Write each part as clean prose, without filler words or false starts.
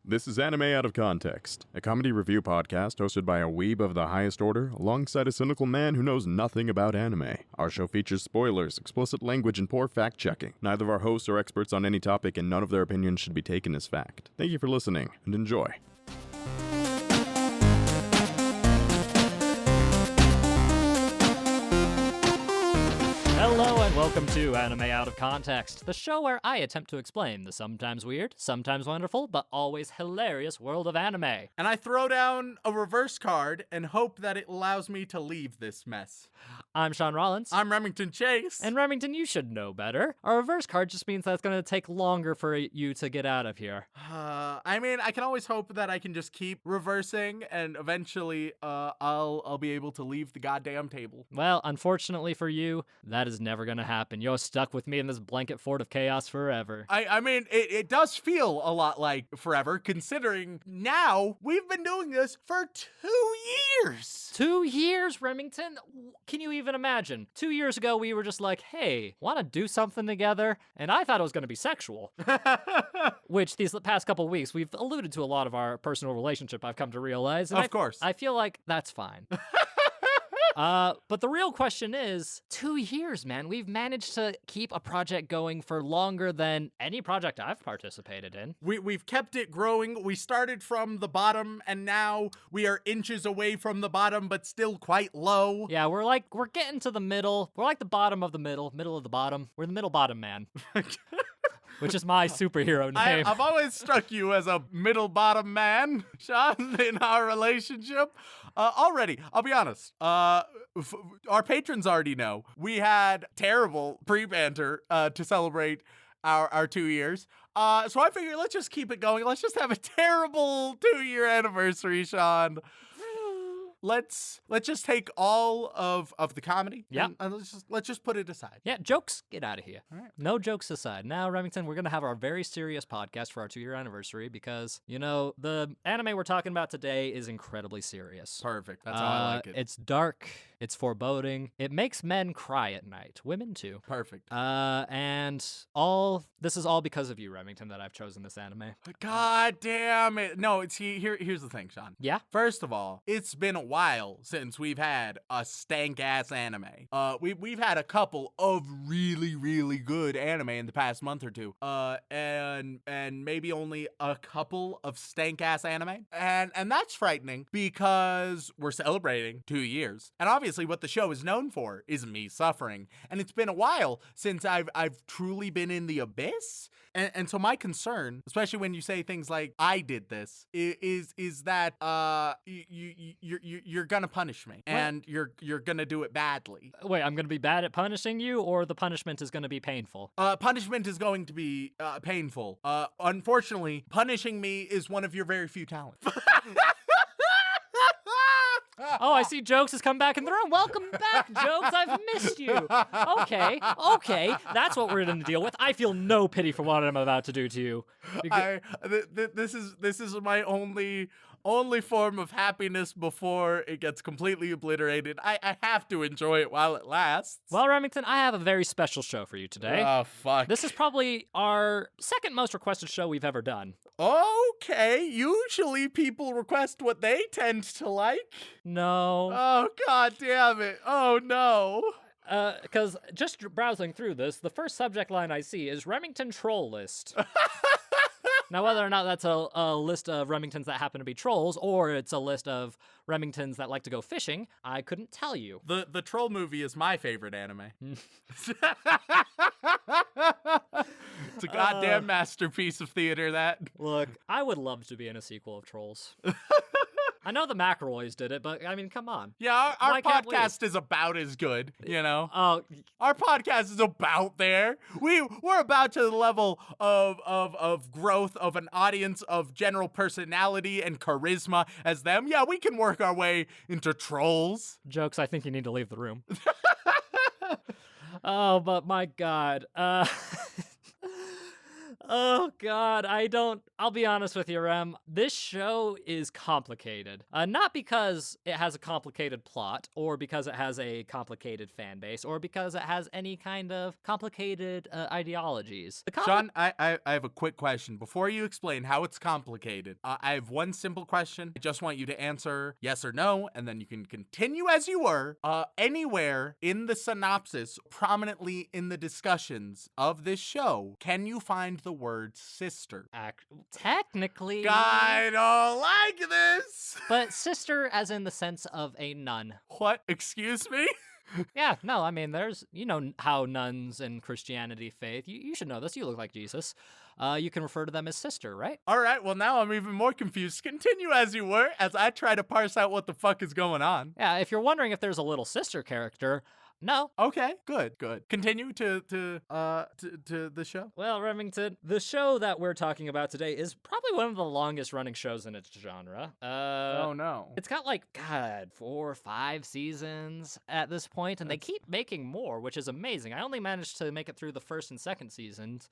This is Anime Out of Context, a comedy review podcast hosted by a weeb of the highest order, alongside a cynical man who knows nothing about anime. Our show features spoilers, explicit language, and poor fact-checking. Neither of our hosts are experts on any topic, and none of their opinions should be taken as fact. Thank you for listening, and enjoy. Hello and welcome to Anime Out of Context, the show where I attempt to explain the sometimes weird, sometimes wonderful, but always hilarious world of anime. And I throw down a reverse card and hope that it allows me to leave this mess. I'm Shaun Rollins. I'm Remington Chase. And Remington, you should know better. A reverse card just means that it's going to take longer for you to get out of here. I can always hope that I can just keep reversing and eventually I'll be able to leave the goddamn table. Well, unfortunately for you, that is never going to happen. You're stuck with me in this blanket fort of chaos forever. It does feel a lot like forever, considering now we've been doing this for 2 years. 2 years, Remington? Can you even imagine? 2 years ago, we were just like, hey, want to do something together? And I thought it was going to be sexual. Which these past couple weeks, we've alluded to a lot of our personal relationship, I've come to realize. And of course. I feel like that's fine. But the real question is, 2 years, man. We've managed to keep a project going for longer than any project I've participated in. We've kept it growing. We started from the bottom, and now we are inches away from the bottom, but still quite low. Yeah, we're getting to the middle. We're like the bottom of the middle of the bottom. We're the middle bottom man. Which is my superhero name. I've always struck you as a middle bottom man, Shaun, in our relationship. Already, I'll be honest. Our patrons already know we had terrible pre-banter to celebrate our 2 years. So I figured let's just keep it going. Let's just have a terrible 2-year anniversary, Shaun. Let's just take all of the comedy. Yeah. And let's just put it aside. Yeah, jokes, get out of here. All right. No jokes aside. Now, Remington, we're going to have our very serious podcast for our 2-year anniversary because, the anime we're talking about today is incredibly serious. Perfect. That's how I like it. It's dark. It's foreboding. It makes men cry at night. Women, too. Perfect. And this is all because of you, Remington, that I've chosen this anime. God damn it. No, here's the thing, Shaun. Yeah? First of all, it's been a while since we've had a stank-ass anime. We've had a couple of really, really good anime in the past month or two. And maybe only a couple of stank-ass anime. And that's frightening because we're celebrating 2 years. And obviously what the show is known for is me suffering. And it's been a while since I've truly been in the abyss. And so my concern, especially when you say things like, I did this, is that you're gonna punish me. And you're gonna do it badly. Wait, I'm gonna be bad at punishing you, or the punishment is gonna be painful? Punishment is going to be painful. Unfortunately, punishing me is one of your very few talents. Oh, I see Jokes has come back in the room. Welcome back, Jokes. I've missed you. Okay. That's what we're going to deal with. I feel no pity for what I'm about to do to you. This is my only form of happiness before it gets completely obliterated. I have to enjoy it while it lasts. Well, Remington, I have a very special show for you today. Oh, fuck. This is probably our second most requested show we've ever done. Okay, usually people request what they tend to like. No. Oh, god damn it. Oh, no. Because just browsing through this, the first subject line I see is Remington Troll List. Now, whether or not that's a list of Remingtons that happen to be trolls, or it's a list of Remingtons that like to go fishing, I couldn't tell you. The troll movie is my favorite anime. It's a goddamn masterpiece of theater, that. Look, I would love to be in a sequel of Trolls. I know the McElroys did it, but I mean, come on. Yeah, our podcast is about as good, Oh, our podcast is about there. We're about to the level of growth of an audience of general personality and charisma as them. Yeah, we can work our way into Trolls. Jokes, I think you need to leave the room. Oh, but my God. Oh God, I'll be honest with you, Rem. This show is complicated. Not because it has a complicated plot, or because it has a complicated fan base, or because it has any kind of complicated ideologies. Shaun, I have a quick question. Before you explain how it's complicated, I have one simple question. I just want you to answer yes or no, and then you can continue as you were. Anywhere in the synopsis, prominently in the discussions of this show, can you find the word sister? Technically. I don't like this. But sister as in the sense of a nun. What? Excuse me? Yeah, no, I mean, there's, you know how nuns in Christianity faith, you should know this, you look like Jesus. You can refer to them as sister, right? All right, well, now I'm even more confused. Continue as you were as I try to parse out what the fuck is going on. Yeah, if you're wondering if there's a little sister character, no. Okay, good. Continue to the show. Well, Remington, the show that we're talking about today is probably one of the longest running shows in its genre. Oh no. It's got 4 or 5 seasons at this point, and they keep making more, which is amazing. I only managed to make it through the first and second seasons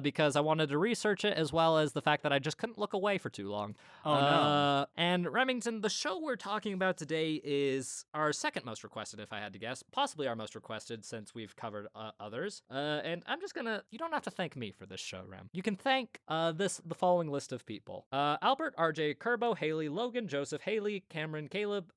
because I wanted to research it, as well as the fact that I just couldn't look away for too long. Oh no. And Remington, the show we're talking about today is our second most requested, if I had to guess, possibly our most requested since we've covered others. And I'm just gonna, you don't have to thank me for this show, Rem. You can thank the following list of people. Albert, RJ, Kerbo, Haley, Logan, Joseph, Haley, Cameron, Caleb,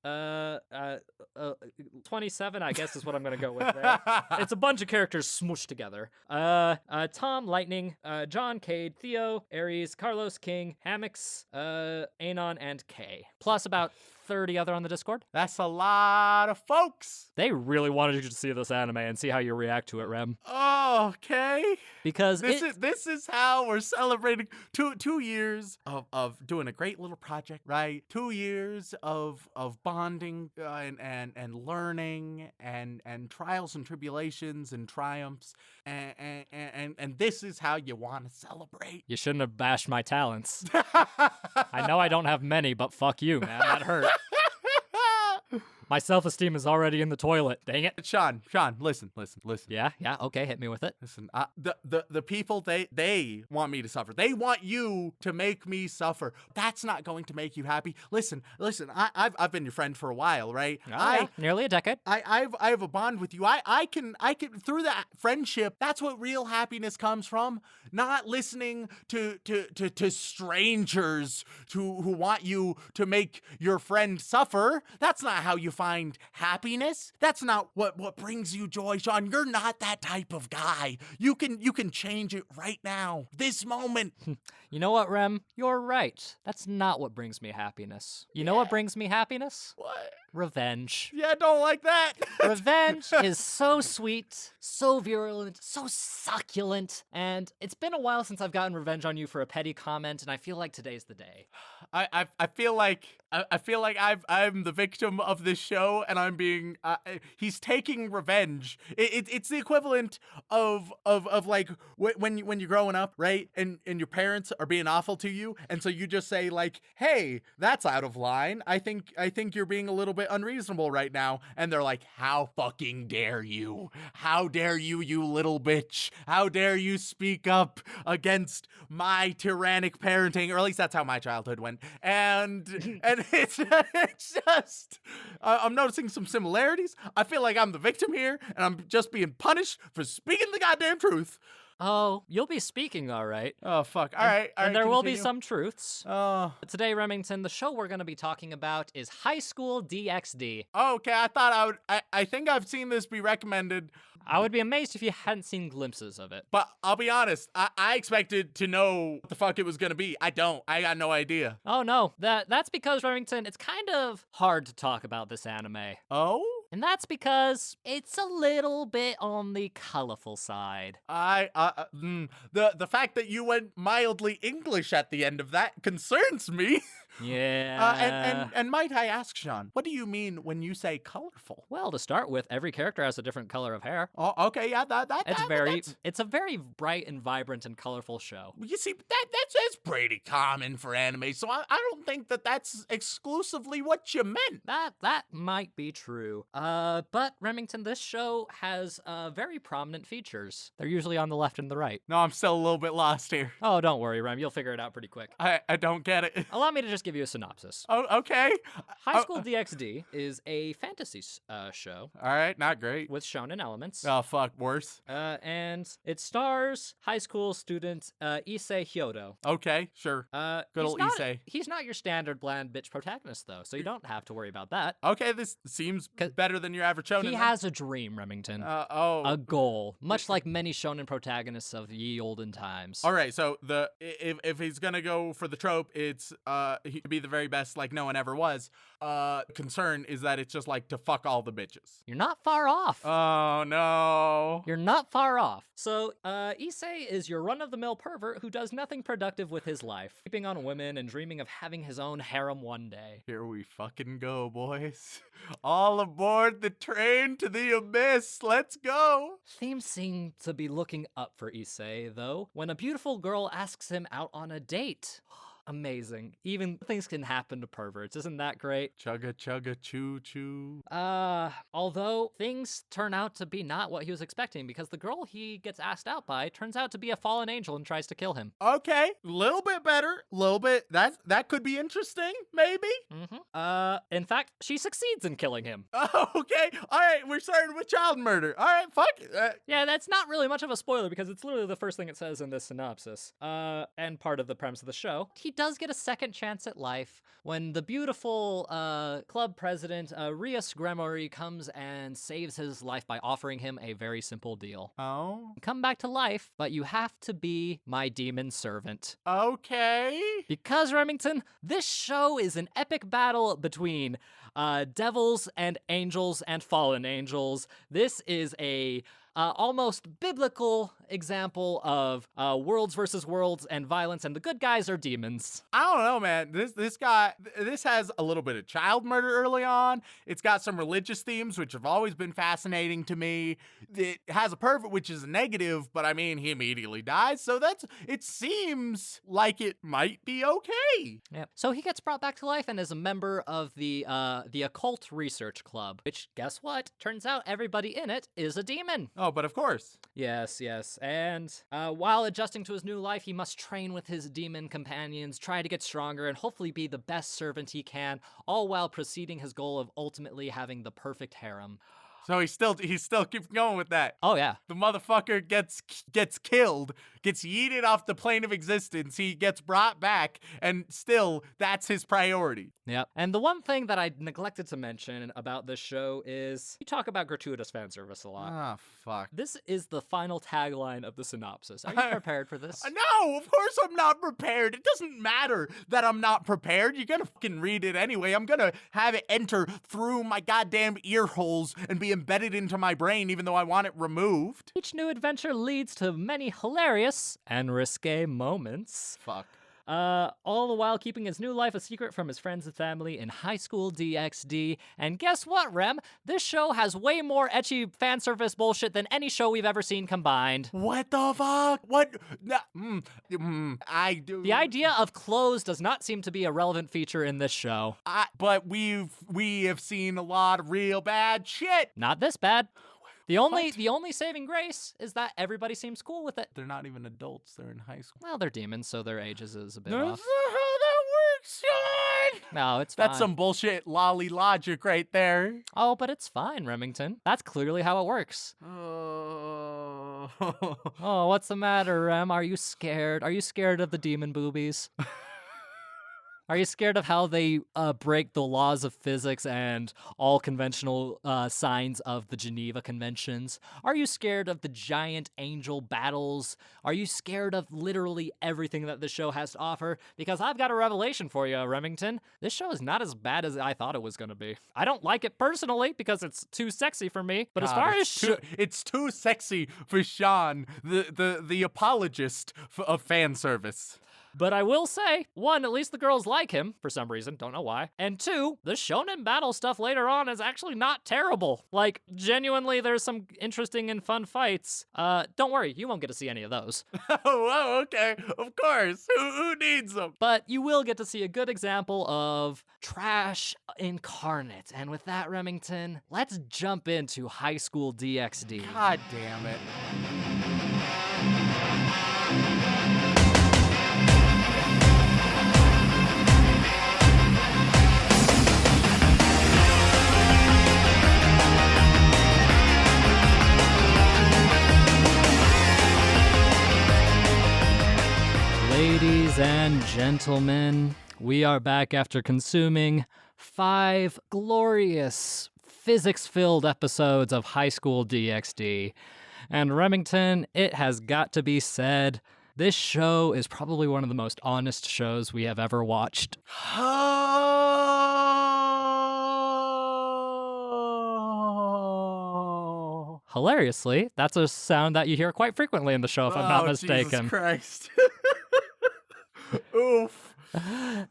27, I guess is what I'm gonna go with there. It's a bunch of characters smooshed together. Tom, Lightning, John, Cade, Theo, Aries, Carlos, King, Hammocks, Anon, and Kay. Plus about 30 other on the Discord. That's a lot of folks. They really wanted you to see this anime and see how you react to it, Rem. Okay. Because this is how we're celebrating 2 years of doing a great little project, right? 2 years of bonding and learning and trials and tribulations and triumphs and this is how you want to celebrate. You shouldn't have bashed my talents. I know I don't have many, but fuck you, man. That hurt. My self-esteem is already in the toilet. Dang it. Shaun, listen. Yeah, okay, hit me with it. Listen, the people, they want me to suffer. They want you to make me suffer. That's not going to make you happy. Listen, I've been your friend for a while, right? Nearly a decade. I have a bond with you. I can through that friendship, that's what real happiness comes from. Not listening to strangers who want you to make your friend suffer. That's not how you find happiness. That's not what brings you joy, Shaun. You're not that type of guy. You can change it right now. This moment. You know what, Rem? You're right. That's not what brings me happiness. You know what brings me happiness? What? Revenge. Yeah, I don't like that. Revenge is so sweet, so virulent, so succulent, and it's been a while since I've gotten revenge on you for a petty comment, and I feel like today's the day. I feel like I'm the victim of this show, and I'm being he's taking revenge. It's the equivalent of like when you're growing up, right? And your parents are being awful to you, and so you just say like, "Hey, that's out of line. I think you're being a little bit unreasonable right now." And they're like, "How fucking dare you? How dare you, you little bitch? How dare you speak up against my tyrannic parenting?" Or at least that's how my childhood went. And it's just I'm noticing some similarities. I feel like I'm the victim here, and I'm just being punished for speaking the goddamn truth. Oh, you'll be speaking, all right. Oh, fuck. All right. And there will be continue. some truths. Oh. Today, Remington, the show we're going to be talking about is High School DxD. Okay, I thought I think I've seen this be recommended. I would be amazed if you hadn't seen glimpses of it. But I'll be honest, I expected to know what the fuck it was gonna be. I don't. I got no idea. Oh, no. That's because, Remington, it's kind of hard to talk about this anime. Oh? And that's because it's a little bit on the colorful side. The fact that you went mildly English at the end of that concerns me. Yeah. And might I ask, Shaun, what do you mean when you say colorful? Well, to start with, every character has a different color of hair. Oh, okay, yeah, It's a very bright and vibrant and colorful show. You see, that's pretty common for anime, so I don't think that's exclusively what you meant. That might be true. But Remington, this show has very prominent features. They're usually on the left and the right. No, I'm still a little bit lost here. Oh, don't worry, Rem. You'll figure it out pretty quick. I don't get it. Allow me to just give you a synopsis. Oh, okay. High School DxD is a fantasy show All right, not great. with shonen elements. Oh, fuck, worse. And it stars high school student Issei Hyodo. Okay, sure. Good old Issei. He's not your standard bland bitch protagonist, though, so you don't have to worry about that. Okay, this seems better than your average shonen. He has a dream, Remington. A goal, much like many shonen protagonists of ye olden times. All right, so if he's gonna go for the trope, it's he could be the very best, like no one ever was. Concern is that it's just like to fuck all the bitches. You're not far off. Oh no. You're not far off. So, Issei is your run-of-the-mill pervert who does nothing productive with his life, sleeping on women and dreaming of having his own harem one day. Here we fucking go, boys. All aboard the train to the abyss. Let's go. Things seem to be looking up for Issei, though, when a beautiful girl asks him out on a date. Amazing. Even things can happen to perverts. Isn't that great? Chugga chugga choo choo. Although things turn out to be not what he was expecting, because the girl he gets asked out by turns out to be a fallen angel and tries to kill him. Okay, little bit better. Little bit. That could be interesting, maybe. In fact, she succeeds in killing him. Oh, okay. All right, we're starting with child murder. All right, fuck it. Yeah, that's not really much of a spoiler because it's literally the first thing it says in this synopsis. And part of the premise of the show. He does get a second chance at life when the beautiful club president, Rias Gremory, comes and saves his life by offering him a very simple deal. Oh. Come back to life, but you have to be my demon servant. Okay. Because, Remington, this show is an epic battle between devils and angels and fallen angels. This is a almost biblical example of worlds versus worlds and violence, and the good guys are demons. I don't know, man. This has a little bit of child murder early on. It's got some religious themes, which have always been fascinating to me. It has a pervert, which is a negative, but I mean, he immediately dies, so it seems like it might be okay. Yeah. So he gets brought back to life and is a member of the occult research club, which, guess what? Turns out everybody in it is a demon. Oh, but of course. Yes. And while adjusting to his new life, he must train with his demon companions, try to get stronger, and hopefully be the best servant he can, all while preceding his goal of ultimately having the perfect harem. So he's still keeps going with that. Oh, yeah. The motherfucker gets killed, gets yeeted off the plane of existence. He gets brought back, and still, that's his priority. Yep. And the one thing that I neglected to mention about this show is you talk about gratuitous fan service a lot. Ah, fuck. This is the final tagline of the synopsis. Are you prepared for this? No, of course I'm not prepared. It doesn't matter that I'm not prepared. You're gonna fucking read it anyway. I'm gonna have it enter through my goddamn ear holes and be embedded into my brain even though I want it removed. Each new adventure leads to many hilarious and risque moments. Fuck. All the while keeping his new life a secret from his friends and family in High School DxD. And guess what, Rem? This show has way more ecchi fan service bullshit than any show we've ever seen combined. What the fuck? What? I do. The idea of clothes does not seem to be a relevant feature in this show. But we have seen a lot of real bad shit. Not this bad. The only saving grace is that everybody seems cool with it. They're not even adults. They're in high school. Well, they're demons, so their ages is a bit That's off. not how that works, Shaun. No, it's fine. That's some bullshit lolly logic right there. Oh, but it's fine, Remington. That's clearly how it works. Oh. Oh, what's the matter, Rem? Are you scared? Are you scared of the demon boobies? Are you scared of how they break the laws of physics and all conventional signs of the Geneva Conventions? Are you scared of the giant angel battles? Are you scared of literally everything that this show has to offer? Because I've got a revelation for you, Remington. This show is not as bad as I thought it was going to be. I don't like it personally because it's too sexy for me. But as far as it's too sexy for Shaun, the apologist of fan service. But I will say, one, at least the girls like him for some reason, don't know why. And two, the shonen battle stuff later on is actually not terrible. Like, genuinely, there's some interesting and fun fights. Don't worry, you won't get to see any of those. Oh, okay. Of course. Who needs them? But you will get to see a good example of trash incarnate. And with that, Remington, let's jump into High School DxD. God damn it. Ladies and gentlemen, we are back after consuming 5 glorious physics-filled episodes of High School DxD. And Remington, it has got to be said, this show is probably one of the most honest shows we have ever watched. Hilariously, that's a sound that you hear quite frequently in the show, if I'm not mistaken. Jesus Christ. Oof.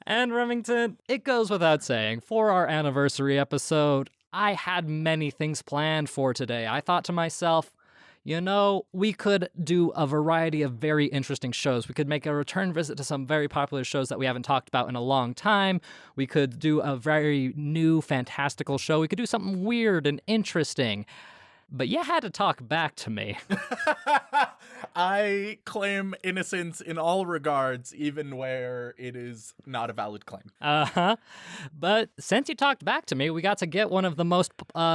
And Remington, it goes without saying, for our anniversary episode, I had many things planned for today. I thought to myself, you know, we could do a variety of very interesting shows. We could make a return visit to some very popular shows that we haven't talked about in a long time. We could do a very new, fantastical show. We could do something weird and interesting. But you had to talk back to me. I claim innocence in all regards, even where it is not a valid claim. But since you talked back to me, we got to get one of the most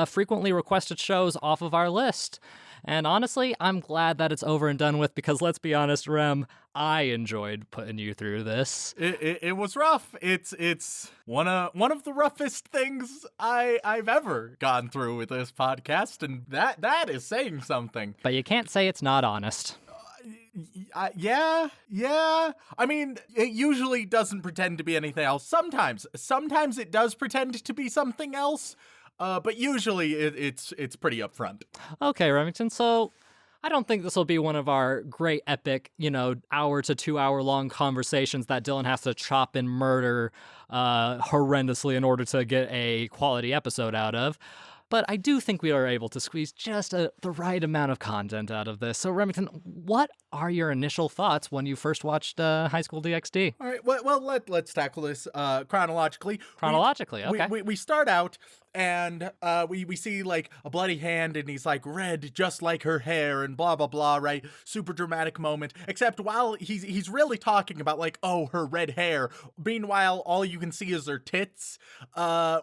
frequently requested shows off of our list. And honestly, I'm glad that it's over and done with because let's be honest, Rem, I enjoyed putting you through this. It was rough. It's one of the roughest things I've ever gone through with this podcast, and that is saying something. But you can't say it's not honest. Yeah. I mean, it usually doesn't pretend to be anything else. Sometimes it does pretend to be something else. But usually it's pretty upfront. Okay, Remington, so I don't think this will be one of our great epic, hour to 2 hour long conversations that Dylan has to chop and murder horrendously in order to get a quality episode out of. But I do think we are able to squeeze just the right amount of content out of this. So, Remington, what are your initial thoughts when you first watched High School DxD? All right, well let's tackle this chronologically. Chronologically, okay. We start out and we see like a bloody hand and he's like red just like her hair and blah blah blah, right? Super dramatic moment. Except while he's really talking about like, oh, her red hair. Meanwhile, all you can see is her tits,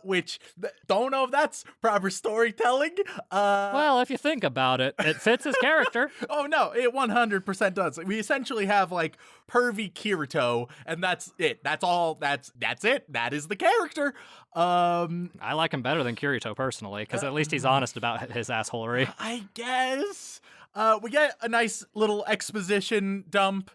which don't know if that's proper storytelling. Well, if you think about it, it fits his character. Oh no, it 100% does. We essentially have like pervy Kirito, and that's it. That's all. That's it. That is the character. I like him better than Kirito personally, because at least he's honest about his assholery. I guess. We get a nice little exposition dump.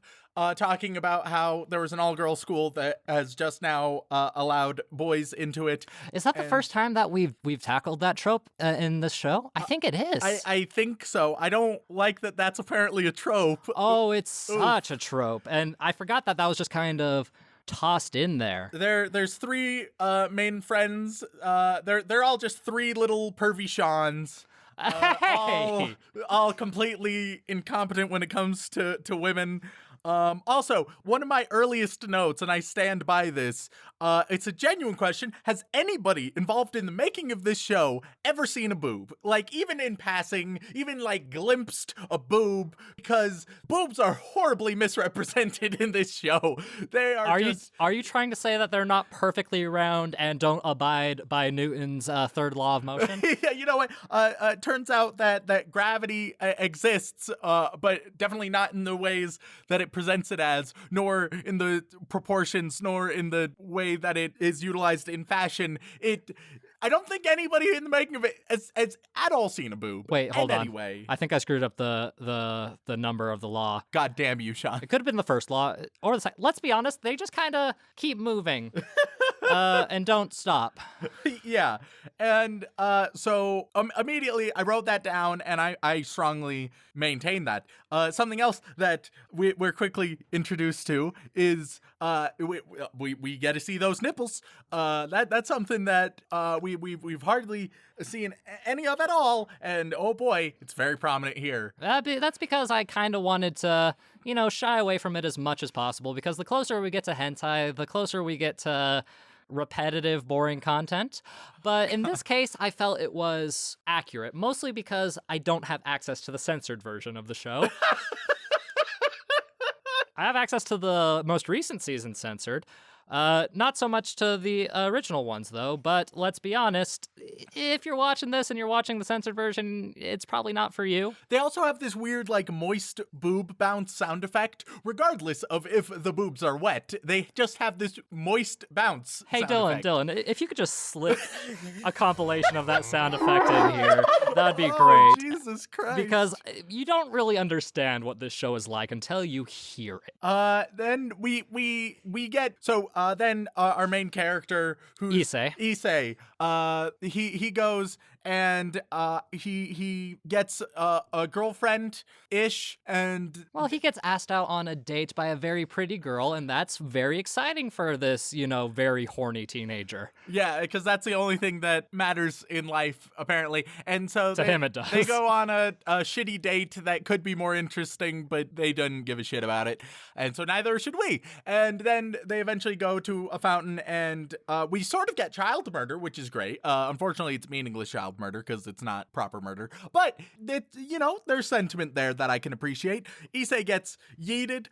Talking about how there was an all-girl school that has just now allowed boys into it. Is that the first time that we've tackled that trope in this show? I think it is. I think so. I don't like that that's apparently a trope. Oh, it's such a trope. And I forgot that was just kind of tossed in there. There's 3 main friends. They're all just 3 little pervy Shauns. Hey! All completely incompetent when it comes to women. Also, one of my earliest notes, and I stand by this, it's a genuine question. Has anybody involved in the making of this show ever seen a boob? Like, even in passing, even like glimpsed a boob, because boobs are horribly misrepresented in this show. They are Are you trying to say that they're not perfectly round and don't abide by Newton's third law of motion? Yeah, you know what? Turns out that gravity exists, but definitely not in the ways that it presents it as, nor in the proportions, nor in the way that it is utilized in fashion. I don't think anybody in the making of it has at all seen a boob. Wait, hold on. Anyway, I think I screwed up the number of the law. God damn you, Shaun. It could have been the first law or the second. Let's be honest, they just kind of keep moving and don't stop. Yeah, And so immediately I wrote that down, and I strongly maintain that. Something else that we're quickly introduced to is we get to see those nipples. That's something that we've hardly seen any of at all, and oh boy, it's very prominent here. That's because I kind of wanted to, shy away from it as much as possible, because the closer we get to hentai, the closer we get to repetitive, boring content. But in this case, I felt it was accurate, mostly because I don't have access to the censored version of the show. I have access to the most recent season censored. Not so much to the original ones, though, but let's be honest, if you're watching this and you're watching the censored version, it's probably not for you. They also have this weird, moist boob bounce sound effect. Regardless of if the boobs are wet, they just have this moist bounce sound effect. Dylan, if you could just slip a compilation of that sound effect in here, that'd be great. Oh, Jesus Christ. Because you don't really understand what this show is like until you hear it. Then we get... So, then our main character, who's Issei, he goes and he gets a girlfriend-ish, and... Well, he gets asked out on a date by a very pretty girl, and that's very exciting for this, very horny teenager. Yeah, because that's the only thing that matters in life, apparently. And so to him it does. They go on a shitty date that could be more interesting, but they didn't give a shit about it. And so neither should we. And then they eventually go to a fountain, and we sort of get child murder, which is great. Unfortunately, it's meaningless child murder because it's not proper murder. But, there's sentiment there that I can appreciate. Issei gets yeeted,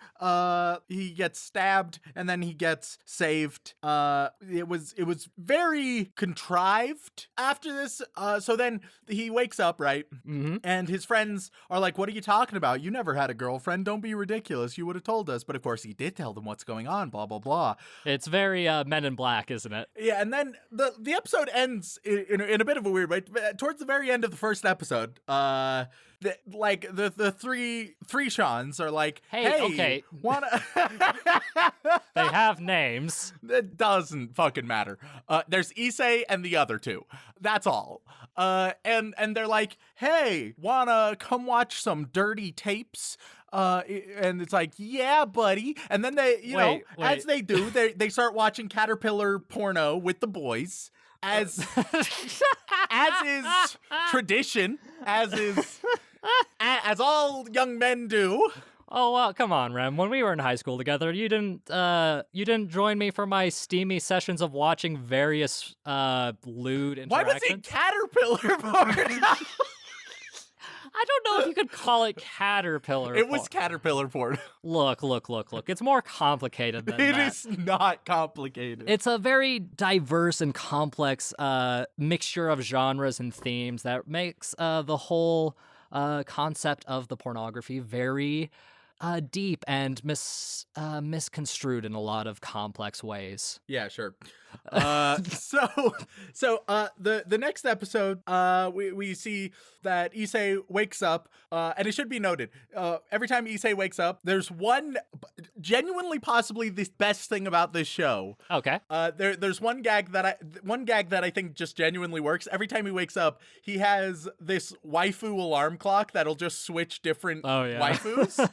he gets stabbed, and then he gets saved. It was very contrived after this. So then he wakes up, right? Mm-hmm. And his friends are like, what are you talking about? You never had a girlfriend. Don't be ridiculous. You would have told us. But of course he did tell them what's going on, blah, blah, blah. It's very Men in Black, isn't it? Yeah, and then the episode ends in a bit of a weird way. Towards the very end of the first episode, the three Shauns are like, hey, okay. Wanna... They have names. It doesn't fucking matter. There's Issei and the other two. That's all. And they're like, hey, wanna come watch some dirty tapes? And it's like, yeah, buddy. And then they, as they do, they start watching caterpillar porno with the boys, as is tradition, as all young men do. Oh, well, come on, Rem. When we were in high school together, you didn't join me for my steamy sessions of watching various lewd interactions. Why was it caterpillar porn? I don't know if you could call it caterpillar. It was caterpillar porn. Look. It's more complicated than that. It is not complicated. It's a very diverse and complex mixture of genres and themes that makes the whole concept of the pornography very deep and misconstrued in a lot of complex ways. Yeah, sure. So the next episode, we see that Issei wakes up, and it should be noted, every time Issei wakes up, there's one genuinely possibly the best thing about this show. Okay. There's one gag that I think just genuinely works. Every time he wakes up, he has this waifu alarm clock that'll just switch different waifus,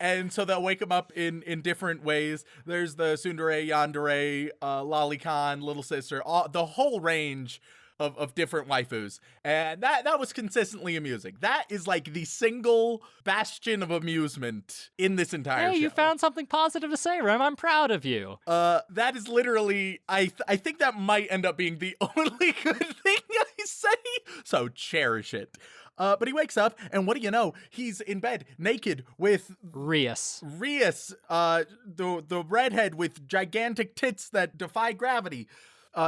and so they'll wake him up in different ways. There's the tsundere, yandere, lolicon, little sister, the whole range of different waifus, and that was consistently amusing. That is like the single bastion of amusement in this entire show. Hey, you found something positive to say, Rem. I'm proud of you. That is literally, I think that might end up being the only good thing I say, so cherish it. But he wakes up, and what do you know? He's in bed, naked, with Rias, the redhead with gigantic tits that defy gravity.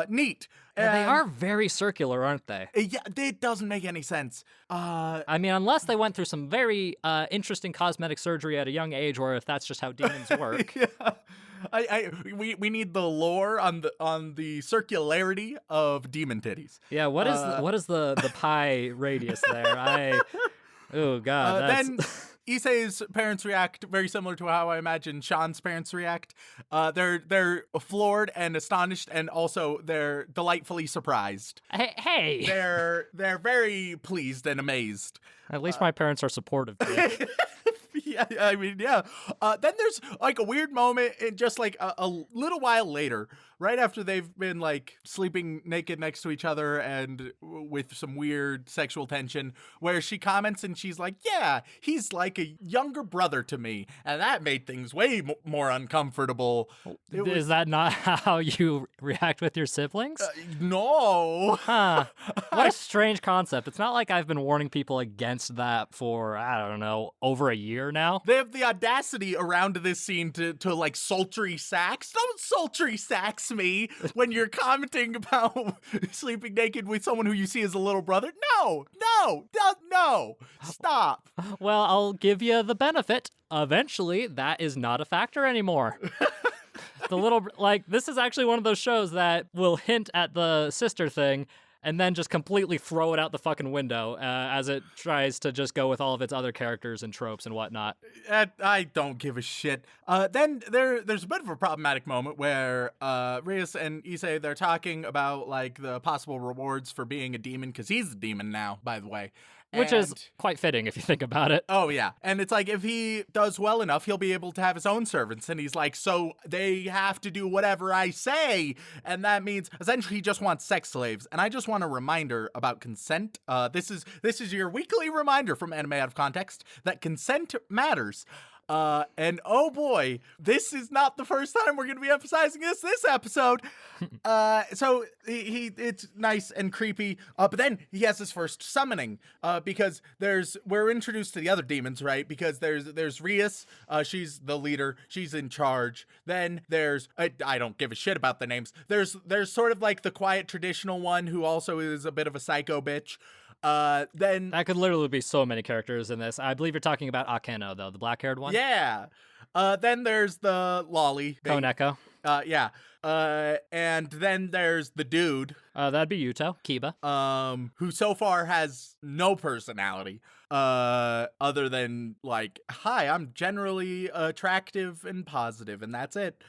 Neat. Yeah, they are very circular, aren't they? Yeah, it doesn't make any sense. I mean, unless they went through some very interesting cosmetic surgery at a young age, or if that's just how demons work. Yeah. We need the lore on the circularity of demon titties. Yeah, what is the pi radius there? Oh god. Issei's parents react very similar to how I imagine Shaun's parents react. They're floored and astonished, and also they're delightfully surprised. Hey. They're very pleased and amazed. At least my parents are supportive. Jake. Yeah, I mean, yeah. Then there's like a weird moment, and just like a little while later, right after they've been like sleeping naked next to each other and with some weird sexual tension, where she comments and she's like, "Yeah, he's like a younger brother to me," and that made things way more uncomfortable. Is that not how you react with your siblings? No. Huh. What a strange concept. It's not like I've been warning people against that for, I don't know, over a year now. They have the audacity around this scene to like sultry sax. Don't sultry sax me when you're commenting about sleeping naked with someone who you see as a little brother. No. Stop. Well, I'll give you the benefit. Eventually, that is not a factor anymore. This is actually one of those shows that will hint at the sister thing and then just completely throw it out the fucking window as it tries to just go with all of its other characters and tropes and whatnot. I don't give a shit. Then there's a bit of a problematic moment where Rias and Issei, they're talking about like the possible rewards for being a demon, because he's a demon now, by the way. Which is quite fitting if you think about it. Oh, yeah. And it's like, if he does well enough, he'll be able to have his own servants. And he's like, so they have to do whatever I say. And that means essentially he just wants sex slaves. And I just want a reminder about consent. This is your weekly reminder from Anime Out of Context that consent matters. And oh boy, this is not the first time we're going to be emphasizing this episode. So it's nice and creepy. But then he has his first summoning, because we're introduced to the other demons, right? Because there's Rias, she's the leader, she's in charge. Then there's, I don't give a shit about the names. There's sort of like the quiet traditional one who also is a bit of a psycho bitch. Then that could literally be so many characters in this. I believe you're talking about Akeno, though, the black-haired one. Yeah. Then there's the lolly. Koneko. Yeah. And then there's the dude. That'd be Yuto, Kiba. Who so far has no personality. Other than like, hi, I'm generally attractive and positive, and that's it.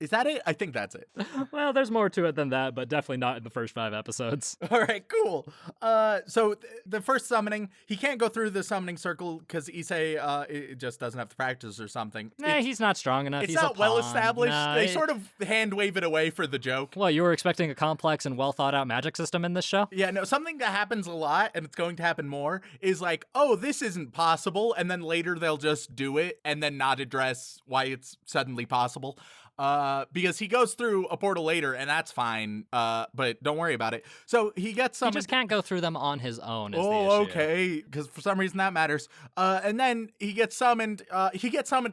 Is that it? I think that's it. Well, there's more to it than that, but definitely not in the first 5 episodes. All right, cool. So the first summoning, he can't go through the summoning circle because Issei it just doesn't have the practice or something. He's not strong enough. It's He's not a well pawn. established. No, they sort of hand wave it away for the joke. Well, you were expecting a complex and well thought out magic system in this show? Yeah, no, something that happens a lot, and it's going to happen more, is like, oh, this isn't possible, and then later they'll just do it and then not address why it's suddenly possible. Because he goes through a portal later, and that's fine, but don't worry about it. So he gets summoned. He just can't go through them on his own, is the issue. Okay, because for some reason that matters. And then he gets summoned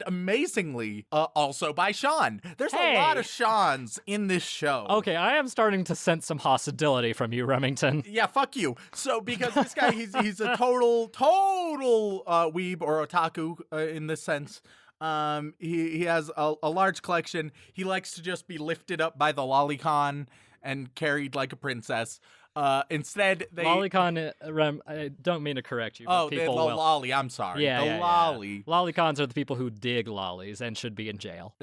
amazingly, also by Shaun. There's a lot of Shauns in this show. Okay, I am starting to sense some hostility from you, Remington. Yeah, fuck you. So, because this guy, he's a total weeb or otaku in this sense. He has a large collection. He likes to just be lifted up by the lolicon and carried like a princess. Instead, they... Lolicon, I don't mean to correct you, but people will. lolly, I'm sorry. Yeah, lolly. Yeah. Lolicons are the people who dig lollies and should be in jail.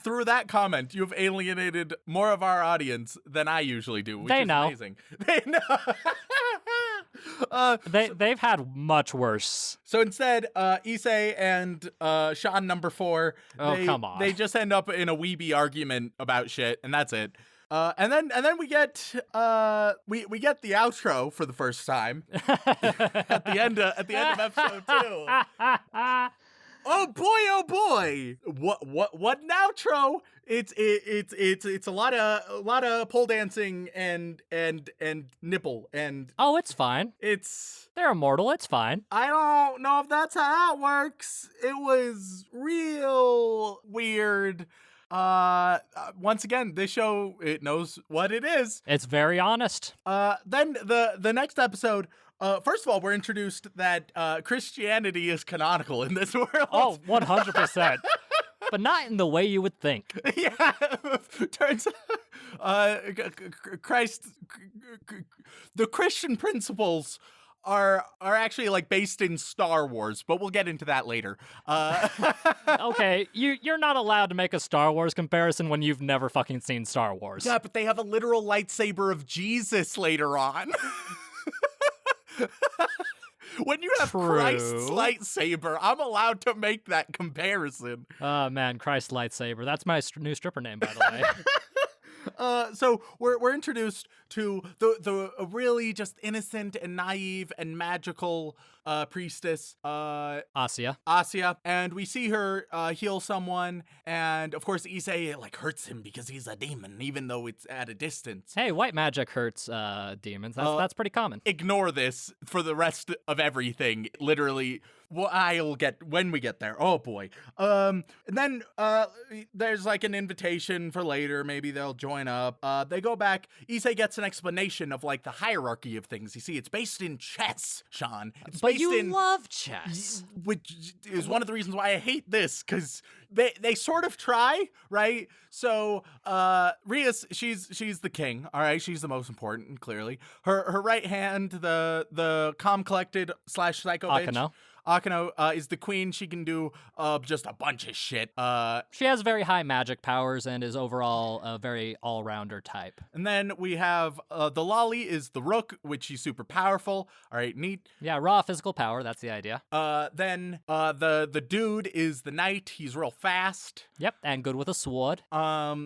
Through that comment, you've alienated more of our audience than I usually do, which is amazing. They know. They've had much worse. So instead, Issei and Shaun number 4, come on. They just end up in a weeby argument about shit, and that's it. And then we get we get the outro for the first time at the end of episode 2. Oh boy! What an outro! It's a lot of pole dancing and nipple and. Oh, it's fine. They're immortal. It's fine. I don't know if that's how it works. It was real weird. Once again, this show, it knows what it is. It's very honest. Then the next episode. First of all, we're introduced that Christianity is canonical in this world. Oh, 100%. But not in the way you would think. Yeah, turns Christ, the Christian principles are actually like based in Star Wars, but we'll get into that later. Okay, you're not allowed to make a Star Wars comparison when you've never fucking seen Star Wars. Yeah, but they have a literal lightsaber of Jesus later on. When you have True. Christ's lightsaber, I'm allowed to make that comparison. Oh, man, Christ lightsaber. That's my new stripper name, by the way. So we're introduced to the really just innocent and naive and magical priestess, Asya. and we see her heal someone, and of course Issei like hurts him because he's a demon, even though it's at a distance. Hey, white magic hurts demons. That's pretty common. Ignore this for the rest of everything. Literally, well, I'll get when we get there. Oh boy. And then there's like an invitation for later. Maybe they'll join up. They go back. Issei gets an explanation of like the hierarchy of things. You see, it's based in chess, Shaun. It's But based you in love chess. which is one of the reasons why I hate this, because they sort of try, right? So Rias, she's the king, all right? She's the most important, clearly. Her right hand, the calm collected / psycho bitch. Akano is the queen. She can do just a bunch of shit. She has very high magic powers and is overall a very all-rounder type. And then we have the lolly is the rook, which she's super powerful. All right, neat. Yeah, raw physical power, that's the idea. Then the dude is the knight. He's real fast. Yep, and good with a sword. By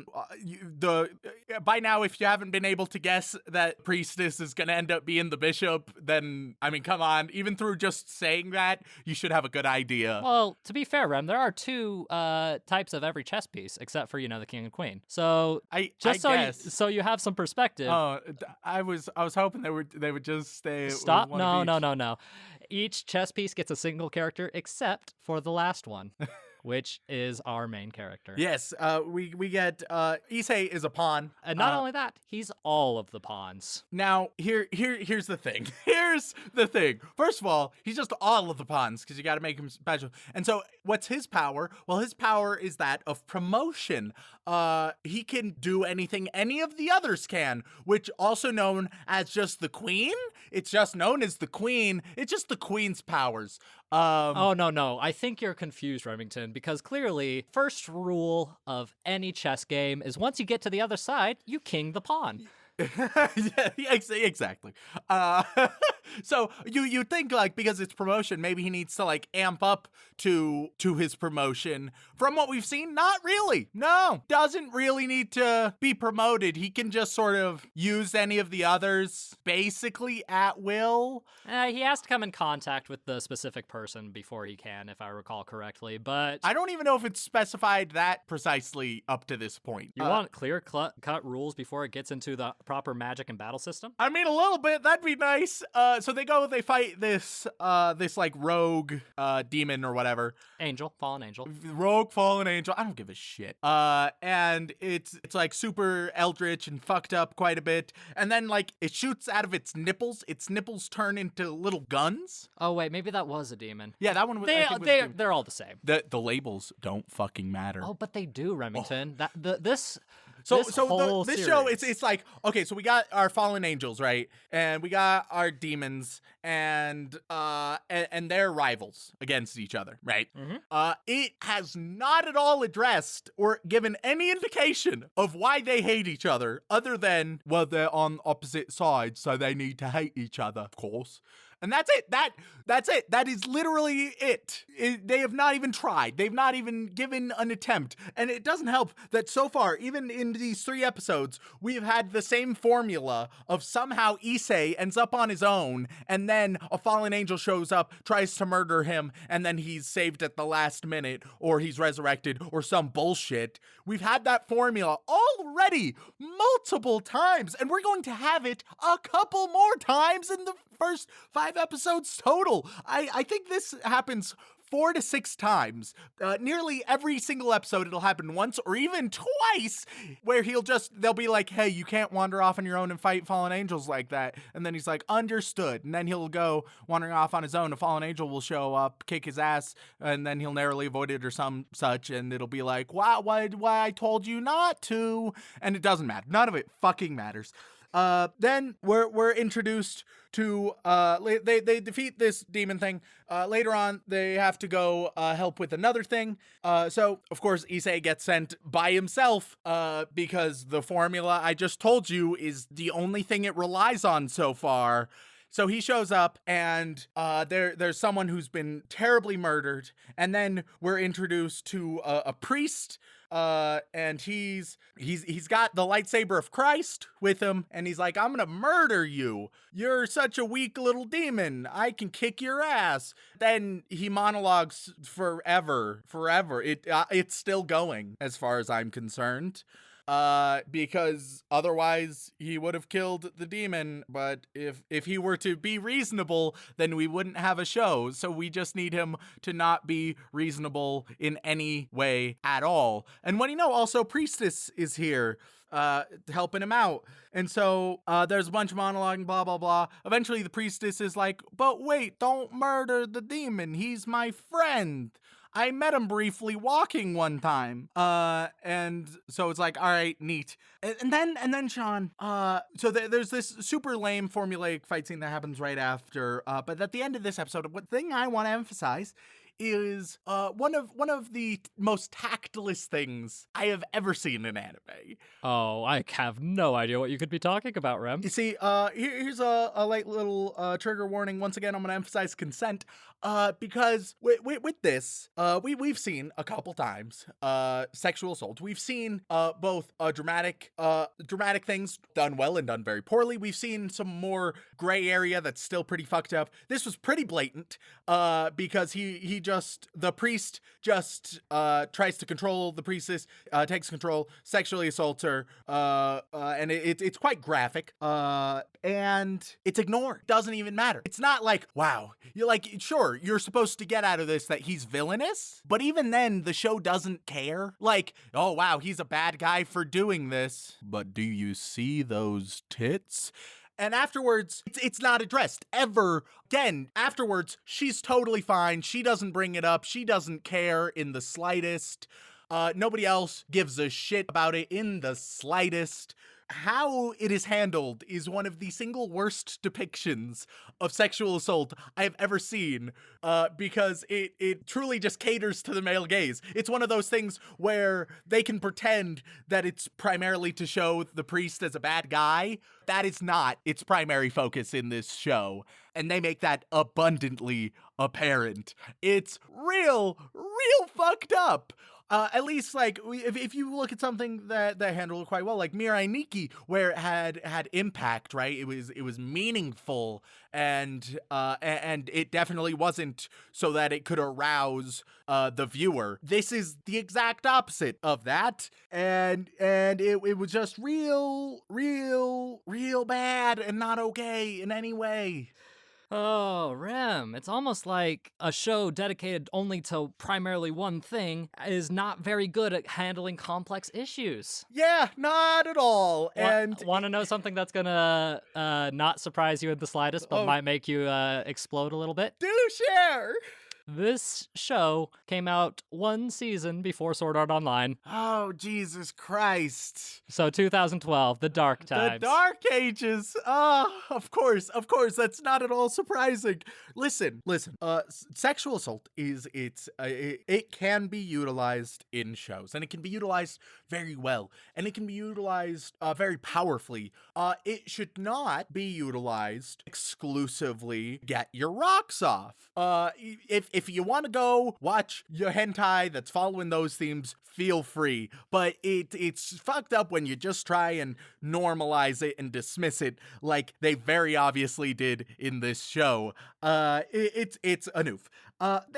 now, if you haven't been able to guess that priestess is gonna end up being the bishop, then I mean, come on. Even through just saying that, you should have a good idea. Well, to be fair, Rem, there are two types of every chess piece, except for the king and queen. So I guess. guess. So you have some perspective. Oh, I was hoping they would just stay. Stop! With one of each. No. Each chess piece gets a single character, except for the last one. Which is our main character. Yes, we get Issei is a pawn. And not only that, he's all of the pawns. Now, here's the thing. Here's the thing. First of all, he's just all of the pawns because you got to make him special. And so, what's his power? Well, his power is that of promotion. He can do anything any of the others can, which also known as just the queen. It's just known as the queen. It's just the queen's powers. Oh, no. I think you're confused, Remington, because clearly, first rule of any chess game is once you get to the other side, you king the pawn. Yeah, exactly. So you think like because it's promotion, maybe he needs to like amp up to his promotion. From what we've seen, not really. No, doesn't really need to be promoted. He can just sort of use any of the others basically at will. He has to come in contact with the specific person before he can, if I recall correctly. But I don't even know if it's specified that precisely up to this point. You want clear cut rules before it gets into the proper magic and battle system? I mean, a little bit. That'd be nice. So they fight this like rogue demon or whatever. Fallen angel. Rogue fallen angel. I don't give a shit. And it's like super eldritch and fucked up quite a bit. And then like it shoots out of its nipples. Its nipples turn into little guns. Oh wait, maybe that was a demon. Yeah, that one was. I think was a demon. They're all the same. The labels don't fucking matter. Oh, but they do, Remington. This So whole this series. show, it's like, okay, so we got our fallen angels, right? And we got our demons and their rivals against each other, right? Mm-hmm. It has not at all addressed or given any indication of why they hate each other other than, well, they're on opposite sides, so they need to hate each other, of course. And that's it. That's it. That is literally it. They have not even tried. They've not even given an attempt. And it doesn't help that so far, even in these 3 episodes, we've had the same formula of somehow Issei ends up on his own, and then a fallen angel shows up, tries to murder him, and then he's saved at the last minute, or he's resurrected, or some bullshit. We've had that formula already multiple times, and we're going to have it a couple more times in the first 5 episodes total. I think this happens 4 to 6 times. Nearly every single episode it'll happen once or even twice, where they'll be like, hey, you can't wander off on your own and fight fallen angels like that. And then he's like, understood. And then he'll go wandering off on his own. A fallen angel will show up, kick his ass, and then he'll narrowly avoid it or some such. And it'll be like, wow, why I told you not to. And it doesn't matter. None of it fucking matters. Then we're introduced to they defeat this demon thing. Later on, they have to go help with another thing. So of course Issei gets sent by himself because the formula I just told you is the only thing it relies on so far. So he shows up, and there's someone who's been terribly murdered, and then we're introduced to a priest, and he's got the lightsaber of Christ with him, and he's like, I'm gonna murder you. You're such a weak little demon. I can kick your ass. Then he monologues forever. It's still going as far as I'm concerned. Because otherwise he would have killed the demon, but if he were to be reasonable, then we wouldn't have a show, so we just need him to not be reasonable in any way at all. And what do you know, also Priestess is here, helping him out. And so, there's a bunch of monologuing, blah, blah, blah. Eventually the Priestess is like, but wait, don't murder the demon, he's my friend. I met him briefly walking one time. And so it's like, all right, neat. And then Shaun, so there's this super lame formulaic fight scene that happens right after. But at the end of this episode, one thing I want to emphasize is one of the most tactless things I have ever seen in anime. Oh, I have no idea what you could be talking about, Rem. You see, here's a light little trigger warning. Once again, I'm going to emphasize consent. Because with this, we've seen a couple times sexual assault. We've seen both dramatic things done well and done very poorly. We've seen some more gray area that's still pretty fucked up. This was pretty blatant because the priest just tries to control the priestess, takes control, sexually assaults her, and it's quite graphic. And it's ignored. Doesn't even matter. It's not like, wow, you're like, sure, you're supposed to get out of this that he's villainous, but even then the show doesn't care. Like, oh wow, he's a bad guy for doing this, but do you see those tits? And afterwards, it's not addressed ever again. Afterwards, she's totally fine. She doesn't bring it up. She doesn't care in the slightest. Nobody else gives a shit about it in the slightest. How it is handled is one of the single worst depictions of sexual assault I have ever seen, because it truly just caters to the male gaze. It's one of those things where they can pretend that it's primarily to show the priest as a bad guy. That is not its primary focus in this show, and they make that abundantly apparent. It's real fucked up. At least, like, if you look at something that handled it quite well, like Mirai Nikki, where it had impact, right? It was meaningful, and it definitely wasn't so that it could arouse the viewer. This is the exact opposite of that, and it was just real bad and not okay in any way. Oh, Rem, it's almost like a show dedicated only to primarily one thing is not very good at handling complex issues. Yeah, not at all. And want to know something that's gonna not surprise you in the slightest, but might make you explode a little bit? Do share! This show came out one season before Sword Art Online. Oh, Jesus Christ. So 2012, the dark times. The Dark Ages. Of course. That's not at all surprising. Listen. Sexual assault it can be utilized in shows, and it can be utilized very well, and it can be utilized very powerfully. It should not be utilized exclusively to get your rocks off. If you want to go watch your hentai that's following those themes, feel free. But it's fucked up when you just try and normalize it and dismiss it like they very obviously did in this show. It's a noof.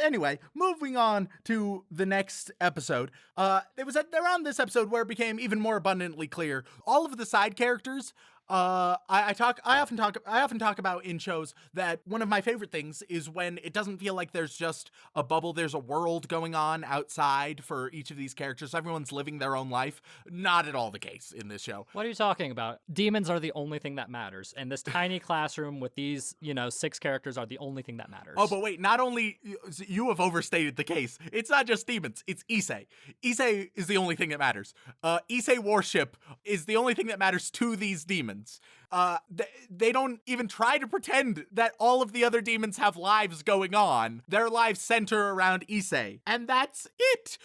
Anyway, moving on to the next episode. It was around this episode where it became even more abundantly clear. All of the side characters, I often talk about in shows that one of my favorite things is when it doesn't feel like there's just a bubble, there's a world going on outside for each of these characters. Everyone's living their own life. Not at all the case in this show. What are you talking about? Demons are the only thing that matters. And this tiny classroom with these, 6 characters are the only thing that matters. Oh, but wait, not only you have overstated the case. It's not just demons, it's Issei. Issei is the only thing that matters. Issei worship is the only thing that matters to these demons. they don't even try to pretend that all of the other demons have lives going on. Their lives center around Issei, and that's it.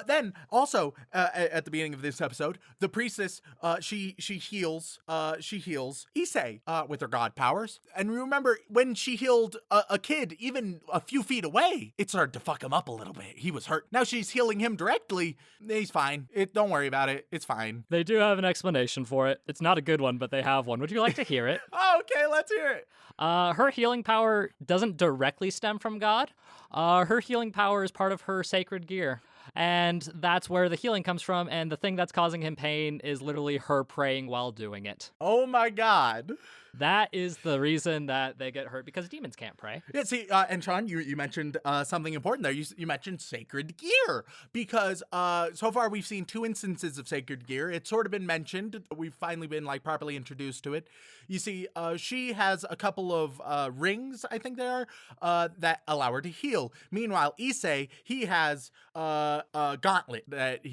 Then also at the beginning of this episode, the priestess she heals Issei with her god powers. And remember when she healed a kid even a few feet away, it started to fuck him up a little bit. He was hurt. Now she's healing him directly. He's fine. Don't worry about it. It's fine. They do have an explanation for it. It's not a good one, but they have one. Would you like to hear it? Okay, let's hear it. Her healing power doesn't directly stem from God. Her healing power is part of her sacred gear. And that's where the healing comes from, and the thing that's causing him pain is literally her praying while doing it. Oh my god. That is the reason that they get hurt, because demons can't pray. Yeah, see, and Shaun, you mentioned something important there. You mentioned sacred gear, because so far we've seen 2 instances of sacred gear. It's sort of been mentioned. We've finally been properly introduced to it. You see, she has a couple of rings, I think they are, that allow her to heal. Meanwhile, Issei, he has a gauntlet that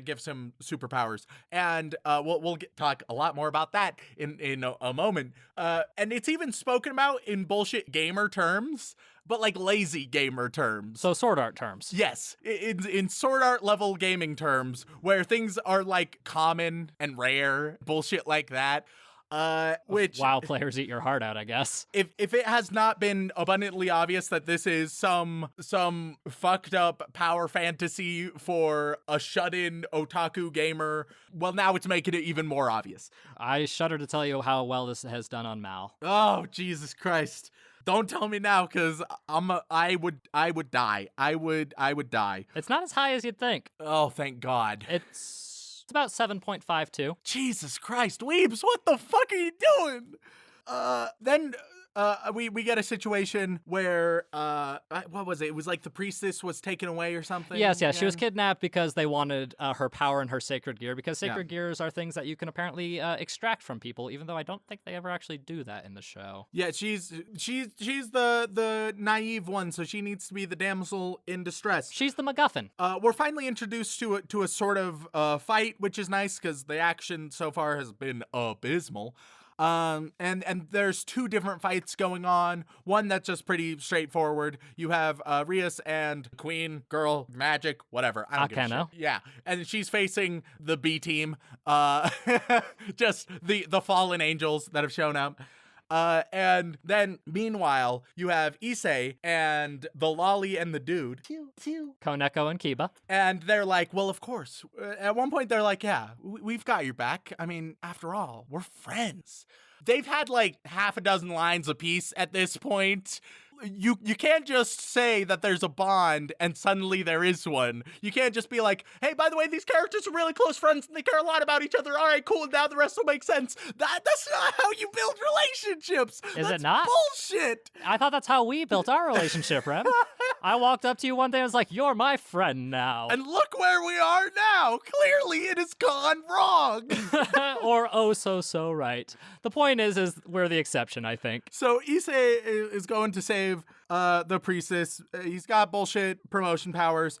gives him superpowers, and we'll talk a lot more about that in a moment. And it's even spoken about in bullshit gamer terms, but lazy gamer terms. So sword art terms. Yes, in sword art level gaming terms, where things are common and rare, bullshit like that. Which WoW players eat your heart out, I guess. If it has not been abundantly obvious that this is some fucked up power fantasy for a shut-in otaku gamer, well, now it's making it even more obvious. I shudder to tell you how well this has done on Mal. Oh, Jesus Christ. Don't tell me now, because I would die. I would die. It's not as high as you'd think. Oh, thank God. It's about 7.52. Jesus Christ, Weebs, what the fuck are you doing? Then we get a situation where what was it? It was the priestess was taken away or something. Yes, she was kidnapped because they wanted her power and her sacred gear, because sacred gears are things that you can apparently extract from people, even though I don't think they ever actually do that in the show. Yeah, she's the naive one, so she needs to be the damsel in distress. She's the MacGuffin. We're finally introduced to a sort of fight, which is nice because the action so far has been abysmal. And there's 2 different fights going on. One that's just pretty straightforward. You have Rias and Queen, Girl, Magic, whatever. I don't give a shit. Yeah, and she's facing the B team. Just the fallen angels that have shown up. And then, meanwhile, you have Issei and the lolly and the dude. Koneko and Kiba. And they're well, of course. At one point, they're yeah, we've got your back. I mean, after all, we're friends. They've had half a dozen lines apiece at this point. You can't just say that there's a bond and suddenly there is one. You can't just be hey, by the way, these characters are really close friends and they care a lot about each other. All right, cool. Now the rest will make sense. That's not how you build relationships. Is it not? Bullshit. I thought that's how we built our relationship, Rem. I walked up to you one day and was you're my friend now. And look where we are now. Clearly it has gone wrong. Or oh so right. The point is we're the exception, I think. So Issei is going to save the priestess. He's got bullshit promotion powers.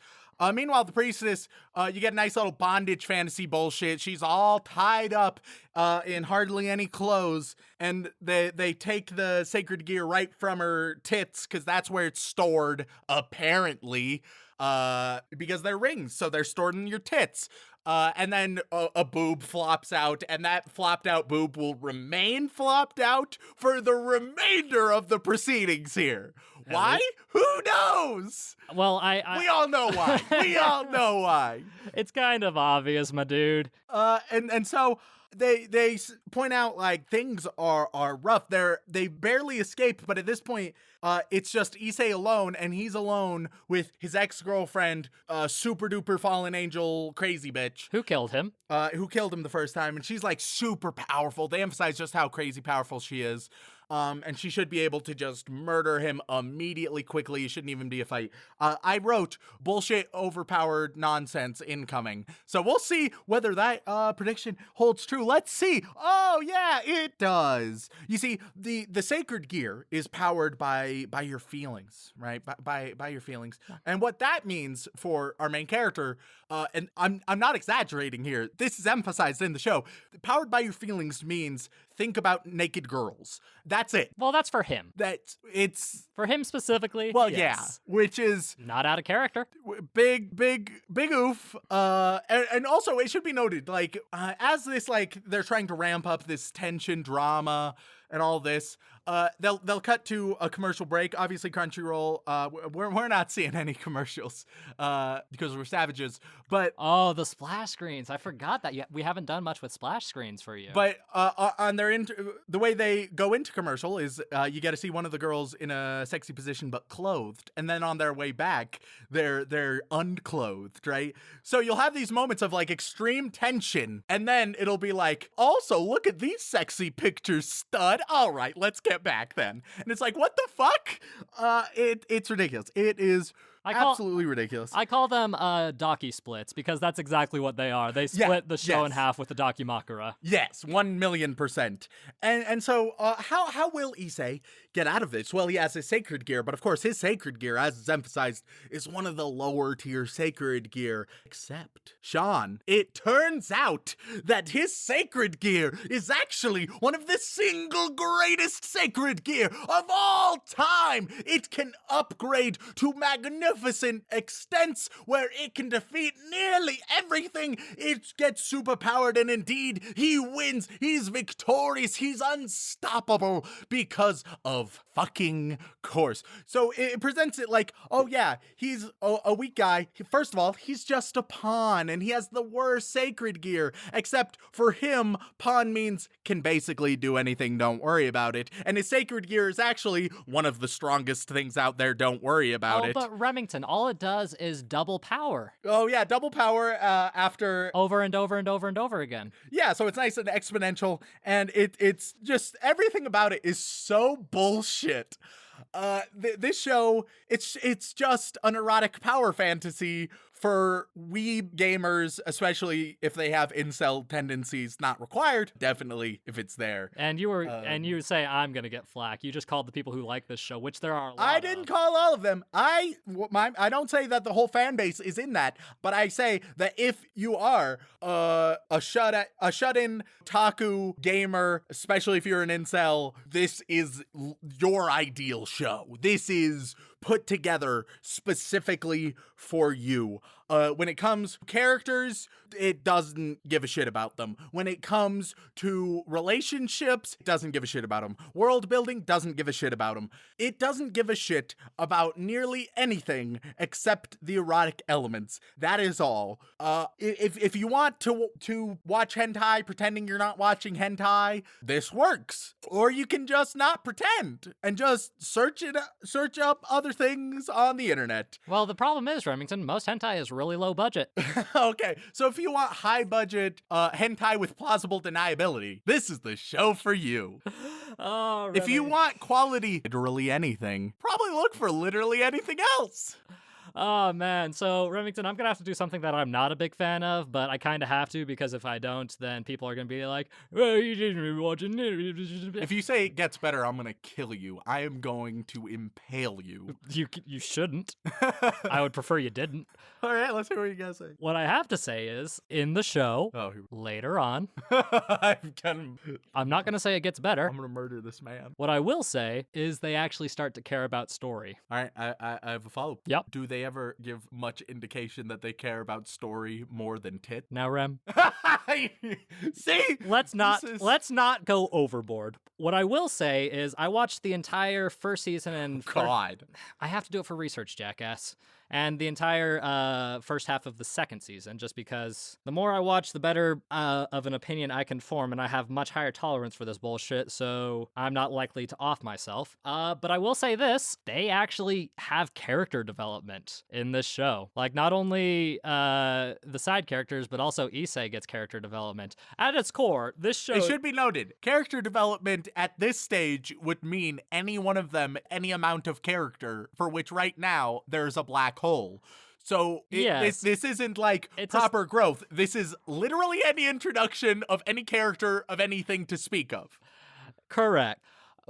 Meanwhile, the priestess, you get a nice little bondage fantasy bullshit. She's all tied up in hardly any clothes, and they take the sacred gear right from her tits, because that's where it's stored, apparently, because they're rings, so they're stored in your tits. And then a boob flops out, and that flopped out boob will remain flopped out for the remainder of the proceedings here. Why? Who knows? Well, we all know why. We all know why. It's kind of obvious, my dude. And so they point out things are rough. They barely escape, but at this point, it's just Issei alone, and he's alone with his ex-girlfriend, super duper fallen angel crazy bitch. Who killed him? Who killed him the first time, and she's super powerful. They emphasize just how crazy powerful she is. And she should be able to just murder him immediately, quickly. It shouldn't even be a fight. I wrote bullshit, overpowered nonsense incoming. So we'll see whether that prediction holds true. Let's see. Oh, yeah, it does. You see, the sacred gear is powered by your feelings, right? By your feelings. And what that means for our main character, and I'm not exaggerating here, this is emphasized in the show, powered by your feelings means think about naked girls. That's it. Well, that's for him. It's For him specifically. well, yes. yeah, which is Not out of character. big oof. And also it should be noted, like, as this, like, they're trying to ramp up this tension, drama, and all this, they'll cut to a commercial break. Obviously, Crunchyroll, we're not seeing any commercials because we're savages. But Oh, the splash screens. I forgot that we haven't done much with splash screens for you. But on their the way they go into commercial is you get to see one of the girls in a sexy position but clothed, and then on their way back they're unclothed, right? So you'll have these moments of like extreme tension, and then it'll be like, also look at these sexy pictures, stud. All right, let's get back then. And it's like, what the fuck? It's ridiculous. It is absolutely ridiculous. I call them docu splits because that's exactly what they are. They split the show in half with the documakara. Yes, 1,000,000%. And so how will Issei get out of this? Well, he has his sacred gear, but of course his sacred gear, as is emphasized, is one of the lower tier sacred gear. Except, Shaun, it turns out that his sacred gear is actually one of the single greatest sacred gear of all time. It can upgrade to magnificent extents where it can defeat nearly everything. It gets superpowered, and indeed, he wins. He's victorious. He's unstoppable because of fucking course. So it presents it like, oh yeah, he's a weak guy. First of all, he's just a pawn, and he has the worst sacred gear. Except for him, pawn means can basically do anything, don't worry about it. And his sacred gear is actually one of the strongest things out there, don't worry about it. But Remington, all it does is double power. Oh yeah, double power after over and over and over and over again. Yeah, so it's nice and exponential, and it's just everything about it is so bullshit. This show, it's just an erotic power fantasy for weeb gamers, especially if they have incel tendencies. Not required, definitely if it's there. And you say I'm gonna get flack. You just called the people who like this show, which there are a lot I didn't call all of them. I don't say that the whole fan base is in that, but I say that if you are a shut-in taku gamer, especially if you're an incel, this is your ideal show. This is put together specifically for you. When it comes to characters, it doesn't give a shit about them. When it comes to relationships, it doesn't give a shit about them. World building doesn't give a shit about them. It doesn't give a shit about nearly anything except the erotic elements. That is all. If you want to watch hentai pretending you're not watching hentai, this works. Or you can just not pretend and just search up other things on the internet. Well, the problem is, Remington, most hentai is really low budget. Okay, so if you want high budget hentai with plausible deniability, this is the show for you. Oh, if you want quality, literally anything, probably look for literally anything else. Oh, man. So, Remington, I'm going to have to do something that I'm not a big fan of, but I kind of have to, because if I don't, then people are going to be like, well, you didn't even watch it. If you say it gets better, I'm going to kill you. I am going to impale you. You shouldn't. I would prefer you didn't. All right, let's hear what you guys say. What I have to say is, in the show, later on, I'm not going to say it gets better. I'm going to murder this man. What I will say is they actually start to care about story. All right, I have a follow-up. Yep. Do they ever give much indication that they care about story more than tit? Now, Rem. See? Let's not go overboard. What I will say is I watched the entire first season and God. I have to do it for research, jackass. And the entire first half of the second season, just because the more I watch, the better of an opinion I can form, and I have much higher tolerance for this bullshit, so I'm not likely to off myself. But I will say this, they actually have character development in this show. Like, not only the side characters, but also Issei gets character development. At its core, this show... It should be noted, character development at this stage would mean any one of them, any amount of character, for which right now, there's a black hole. So this isn't like proper growth. This is literally any introduction of any character of anything to speak of. Correct.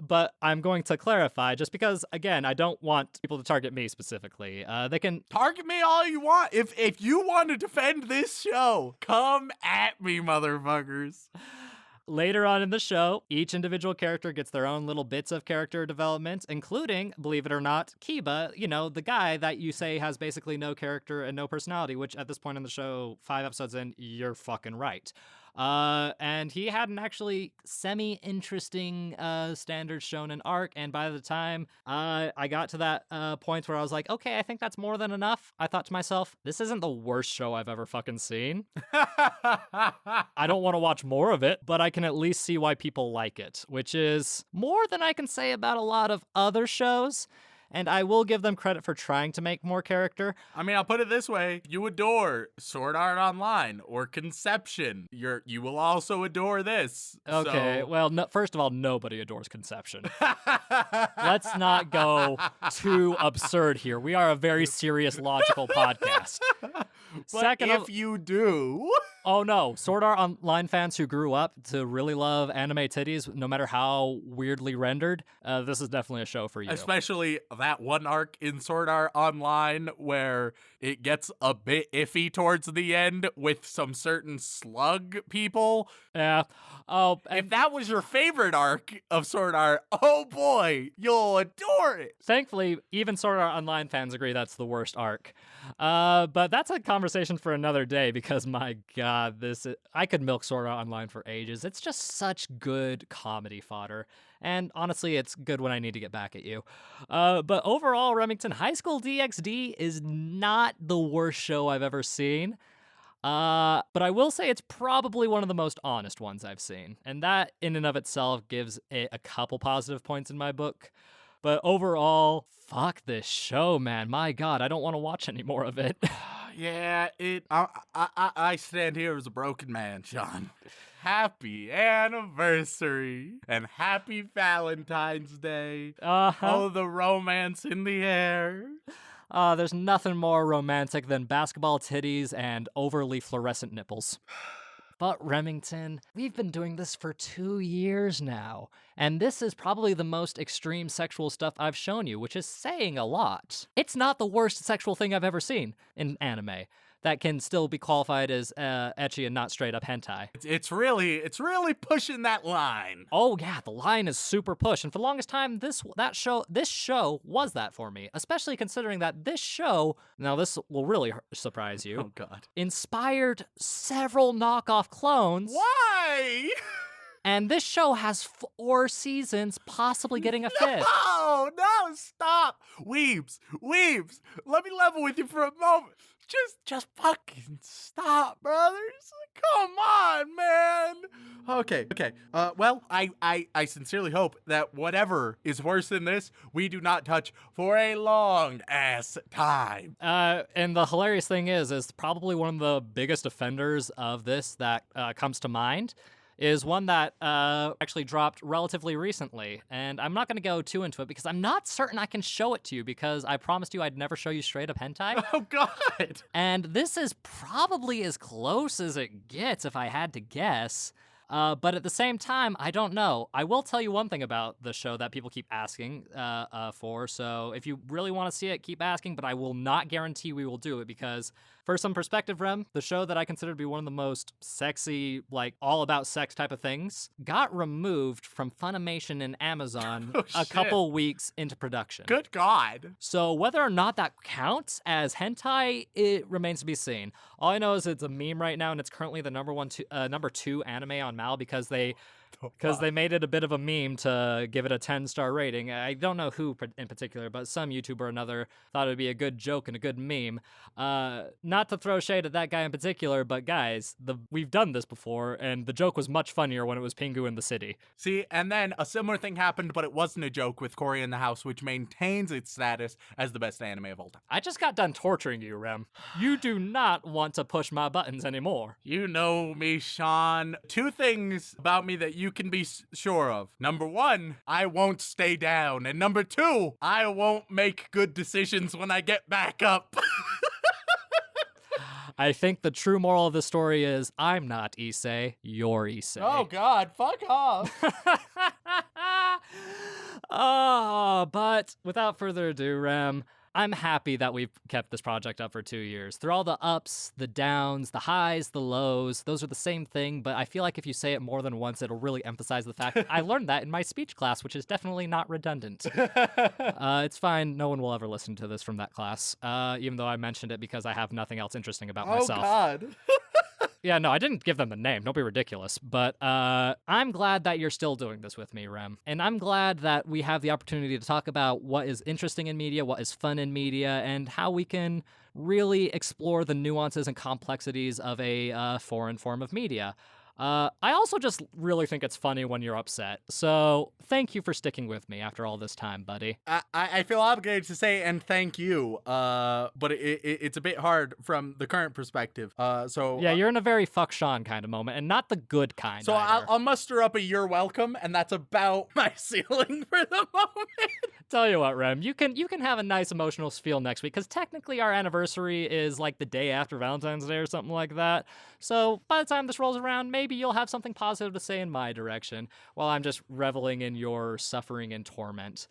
But I'm going to clarify, just because, again, I don't want people to target me specifically. They can target me all you want. If you want to defend this show, come at me, motherfuckers. later on in the show, each individual character gets their own little bits of character development, including, believe it or not, Kiba, the guy that you say has basically no character and no personality, which at this point in the show, 5 episodes in, you're fucking right. And he had an actually semi-interesting standard shonen arc, and by the time I got to that point where I was like, okay, I think that's more than enough, I thought to myself, this isn't the worst show I've ever fucking seen. I don't want to watch more of it, but I can at least see why people like it, which is more than I can say about a lot of other shows. And I will give them credit for trying to make more character. I mean, I'll put it this way. You adore Sword Art Online or Conception. You will also adore this. Okay, so... well, first of all, nobody adores Conception. Let's not go too absurd here. We are a very serious, logical podcast. But if you do... Oh no, Sword Art Online fans who grew up to really love anime titties, no matter how weirdly rendered, this is definitely a show for you. Especially that one arc in Sword Art Online where it gets a bit iffy towards the end with some certain slug people. Yeah. Oh, if that was your favorite arc of Sword Art, oh boy, you'll adore it. Thankfully, even Sword Art Online fans agree that's the worst arc. But that's a conversation for another day because my God, I could milk Sword Art Online for ages. It's just such good comedy fodder. And honestly, it's good when I need to get back at you. But overall, Remington, High School DxD is not the worst show I've ever seen. But I will say it's probably one of the most honest ones I've seen. And that in and of itself gives it a couple positive points in my book. But overall, fuck this show, man. My God, I don't want to watch any more of it. Yeah, I stand here as a broken man, Shaun. Happy anniversary and happy Valentine's Day. Oh, the romance in the air. There's nothing more romantic than basketball titties and overly fluorescent nipples. But Remington, we've been doing this for 2 years now, and this is probably the most extreme sexual stuff I've shown you, which is saying a lot. It's not the worst sexual thing I've ever seen in anime that can still be qualified as ecchi and not straight up hentai. It's really pushing that line. Oh yeah, the line is super push, and for the longest time, this show was that for me. Especially considering that this show, now this will really surprise you. Oh God, inspired several knockoff clones. Why? And this show has 4 seasons, possibly getting a 5th. No, stop. Weebs, let me level with you for a moment. Just fucking stop, brothers. Come on, man. Okay. Well, I sincerely hope that whatever is worse than this, we do not touch for a long ass time. And the hilarious thing is probably one of the biggest offenders of this that comes to mind is one that actually dropped relatively recently. And I'm not going to go too into it because I'm not certain I can show it to you because I promised you I'd never show you straight up hentai. Oh, God. And this is probably as close as it gets if I had to guess. But at the same time, I don't know. I will tell you one thing about the show that people keep asking for. So if you really want to see it, keep asking, but I will not guarantee we will do it because for some perspective, Rem, the show that I consider to be one of the most sexy, like all about sex type of things, got removed from Funimation and Amazon a couple weeks into production. Good God. So whether or not that counts as hentai, it remains to be seen. All I know is it's a meme right now, and it's currently the number 2 anime on Mal because they made it a bit of a meme to give it a 10-star rating. I don't know who in particular, but some YouTuber or another thought it would be a good joke and a good meme. Not to throw shade at that guy in particular, but guys, we've done this before, and the joke was much funnier when it was Pingu in the city. See, and then a similar thing happened, but it wasn't a joke with Cory in the House, which maintains its status as the best anime of all time. I just got done torturing you, Rem. You do not want to push my buttons anymore. You know me, Shaun. 2 things about me that you can be sure of. Number 1, I won't stay down. And number 2, I won't make good decisions when I get back up. I think the true moral of the story is I'm not Issei, you're Issei. Oh God, fuck off. But without further ado, Rem, I'm happy that we've kept this project up for 2 years. Through all the ups, the downs, the highs, the lows, those are the same thing, but I feel like if you say it more than once, it'll really emphasize the fact I learned that in my speech class, which is definitely not redundant. It's fine. No one will ever listen to this from that class, even though I mentioned it because I have nothing else interesting about myself. Oh, God. Yeah, no, I didn't give them the name. Don't be ridiculous. But I'm glad that you're still doing this with me, Rem. And I'm glad that we have the opportunity to talk about what is interesting in media, what is fun in media, and how we can really explore the nuances and complexities of a foreign form of media. I also just really think it's funny when you're upset. So thank you for sticking with me after all this time, buddy. I feel obligated to say and thank you, but it's a bit hard from the current perspective. Yeah, you're in a very fuck Shaun kind of moment, and not the good kind. So either. I'll muster up a "you're welcome," and that's about my ceiling for the moment. Tell you what, Rem, you can have a nice emotional spiel next week, because technically our anniversary is like the day after Valentine's Day or something like that. So by the time this rolls around, maybe you'll have something positive to say in my direction, while I'm just reveling in your suffering and torment.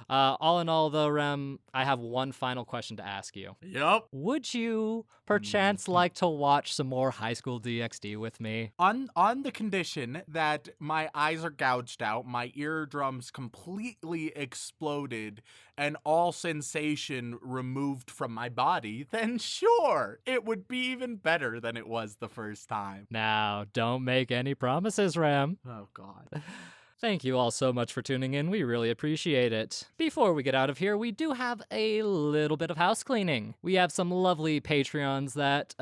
All in all, though, Rem, I have one final question to ask you. Yep. Would you, perchance, like to watch some more High School DxD with me? On the condition that my eyes are gouged out, my eardrums completely exploded, and all sensation removed from my body, then sure, it would be even better than it was the first time. Now, don't make any promises, Rem. Oh, God. Thank you all so much for tuning in. We really appreciate it. Before we get out of here, we do have a little bit of house cleaning. We have some lovely Patreons that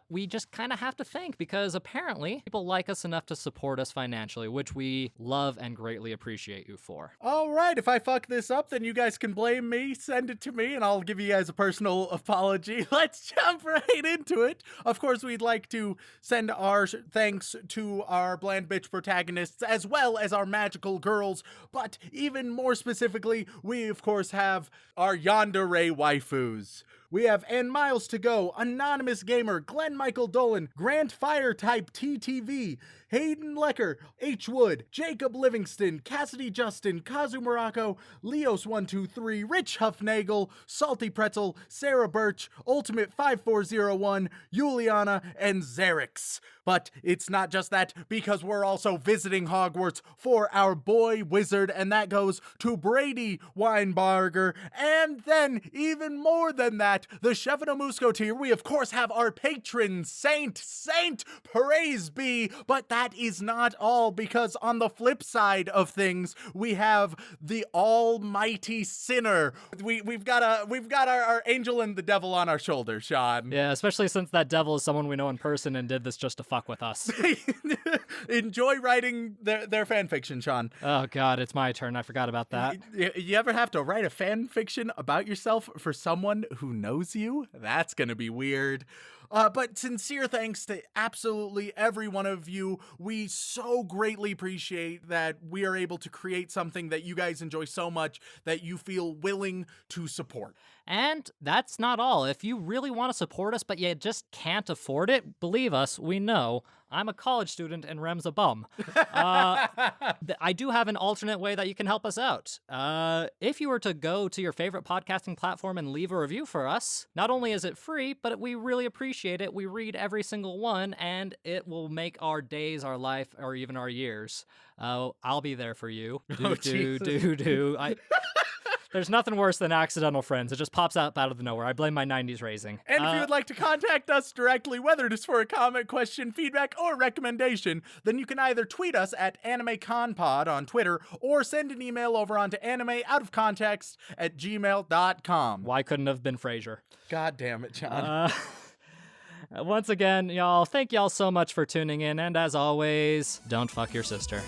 we just kind of have to thank, because apparently people like us enough to support us financially, which we love and greatly appreciate you for. All right, if I fuck this up, then you guys can blame me, send it to me, and I'll give you guys a personal apology. Let's jump right into it. Of course, we'd like to send our thanks to our bland bitch protagonists, as well as our magical girls, but even more specifically, we of course have our yandere waifus. We have And Miles to Go, Anonymous Gamer, Glenn Michael Dolan, Grant Fire Type TTV, Hayden Lecker, H. Wood, Jacob Livingston, Cassidy Justin, Kazu Morocco, Leos123, Rich Huffnagel, Salty Pretzel, Sarah Birch, Ultimate 5401, Juliana, and Xerix. But it's not just that, because we're also visiting Hogwarts for our boy wizard, and that goes to Brady Weinbarger. And then, even more than that, the Chef and a Musketeer, we of course have our patron saint, praise be, but that is not all, because on the flip side of things, we have the almighty sinner. We've got our angel and the devil on our shoulder, Shaun. Yeah, especially since that devil is someone we know in person and did this just to fuck with us. Enjoy writing their fan fiction, Shaun. Oh God, it's my turn. I forgot about that. You ever have to write a fan fiction about yourself for someone who knows you? That's gonna be weird. But sincere thanks to absolutely every one of you. We so greatly appreciate that we are able to create something that you guys enjoy so much that you feel willing to support. And that's not all. If you really want to support us, but you just can't afford it, believe us, we know. I'm a college student and Rem's a bum. I do have an alternate way that you can help us out. If you were to go to your favorite podcasting platform and leave a review for us, not only is it free, but we really appreciate it. We read every single one, and it will make our days, our life, or even our years. I'll be there for you. There's nothing worse than accidental friends. It just pops up out of the nowhere. I blame my 90s raising. And if you would like to contact us directly, whether it is for a comment, question, feedback, or recommendation, then you can either tweet us at AnimeConPod on Twitter, or send an email over onto animeoutofcontext@gmail.com. Why couldn't have been Frasier? God damn it, John. Once again, y'all, thank y'all so much for tuning in, and as always, don't fuck your sister.